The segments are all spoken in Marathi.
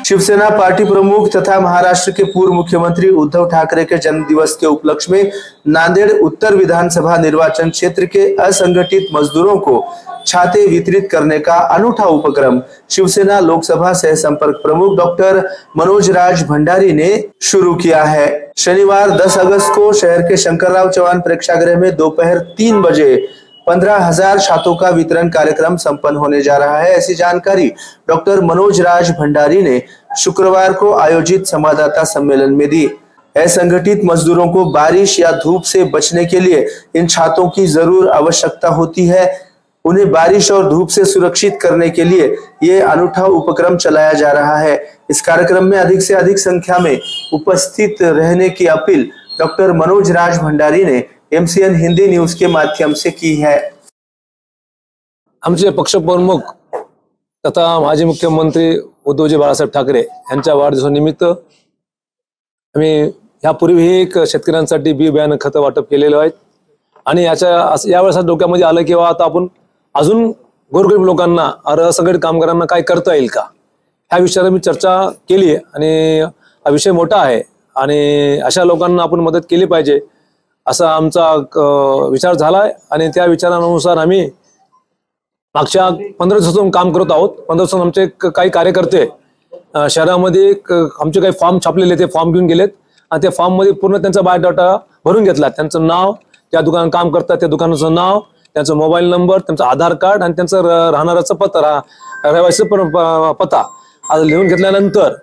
शिवसेना पार्टी प्रमुख तथा महाराष्ट्र के पूर्व मुख्यमंत्री उद्धव ठाकरे के जन्मदिवस के उपलक्ष्य में नांदेड़ उत्तर विधानसभा निर्वाचन क्षेत्र के असंगठित मजदूरों को छाते वितरित करने का अनूठा उपक्रम शिवसेना लोकसभा सह संपर्क प्रमुख डॉक्टर मनोज राज भंडारी ने शुरू किया है। शनिवार 10 अगस्त को शहर के शंकरराव चौहान प्रेक्षागृह में दोपहर 3 बजे 15,000 छातों का वितरण कार्यक्रम संपन्न होने जा रहा है। ऐसी जानकारी डॉक्टर मनोज राज भंडारी ने शुक्रवार को आयोजित संवाददाता सम्मेलन में दी। असंगठित मजदूरों को बारिश या धूप से बचने के लिए इन छातों की जरूर आवश्यकता होती है। उन्हें बारिश और धूप से सुरक्षित करने के लिए ये अनूठा उपक्रम चलाया जा रहा है। इस कार्यक्रम में अधिक से अधिक संख्या में उपस्थित रहने की अपील डॉक्टर मनोज राज भंडारी ने MCN हिंदी न्यूज के माध्यम से की है। आमचे पक्ष प्रमुख तथा माजी मुख्यमंत्री उद्धवजी बाळासाहेब ठाकरे यांच्या वाढदिवसानिमित्त आम्ही यापूर्वी एक शेतकऱ्यांसाठी बी बियाणं खत वाटप केलेलं आहे आणि यावेळेस डोक्यामध्ये आलं की आता आपण अजून गोरगरीब लोकांना असंघटित कामगारांना काय करता येईल का ह्या विषयावर मी चर्चा केली आणि हा विषय मोठा आहे आणि अशा लोकांना आपण मदत केली पाहिजे असा आमचा विचार झालाय आणि त्या विचारानुसार आम्ही मागच्या 15 दिवसांपासून काम करत आहोत। 15 दिवसांपासून आमचे काही कार्यकर्ते शहरामध्ये आमचे काही फॉर्म छापलेले ते फॉर्म घेऊन गेलेत आणि त्या फॉर्म मध्ये पूर्ण त्यांचा बायोडाटा भरून घेतला। त्यांचं नाव, त्या दुकानात काम करतात त्या दुकानाचं नाव, त्यांचा मोबाईल नंबर, त्यांचं आधार कार्ड आणि त्यांचं राहणाराचं पत्ता, रहिवासी पत्ता आज लिहून घेतल्यानंतर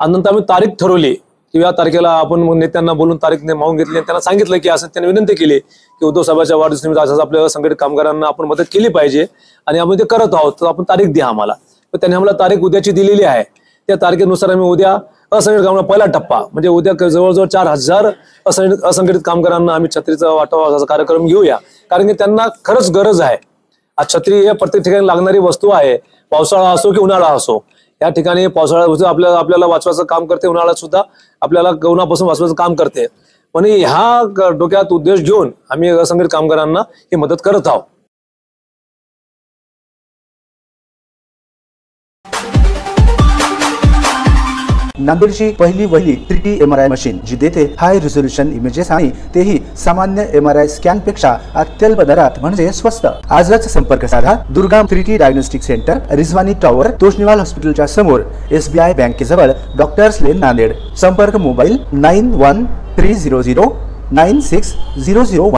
आम्ही तारीख ठरवली की या तारखेला आपण नेत्यांना बोलून तारीख मागून घेतली। त्यांना सांगितलं की असं त्यांनी विनंती केली की उद्धव साहेबांच्या वाढदिवसानिमित्त असं आपल्या संघटित कामगारांना आपण मदत केली पाहिजे आणि आपण ते करत आहोत, तर आपण तारीख द्या आम्हाला। तर त्यांनी आम्हाला तारीख उद्याची दिलेली आहे। त्या तारखेनुसार आम्ही उद्या असंघटित कामगार पहिला टप्पा म्हणजे उद्या जवळजवळ 4,000 असंघटित कामगारांना आम्ही छत्रीचा वाटावा असा कार्यक्रम घेऊया, कारण की त्यांना खरंच गरज आहे। आज छत्री हे प्रत्येक ठिकाणी लागणारी वस्तू आहे, पावसाळा असो की उन्हाळा असो। या ठिकाणी पावसाळ्यात आपल्याला वाचवायचं काम करते, उन्हाळ्यात सुद्धा आपल्याला उन्हापासून वाचवायचं काम करते। पण ह्या डोक्यात उद्देश घेऊन आम्ही असंघटित कामगारांना ही मदत करत आहोत। नांदेडची पहिली वहिली 3D MRI मशीन जी देते हाय रिझोल्यूशन इमेजेस आणि तेही सामान्य MRI स्कॅन पेक्षा अत्यल्प दरात म्हणजे स्वस्त। आजच संपर्क साधा Durga 3D diagnostic centre, Rizwani tower, Toshniwal हॉस्पिटलच्या समोर, SBI बँकेजवळ, डॉक्टर्स लेन, नांदेड। संपर्क मोबाईल 9130096001।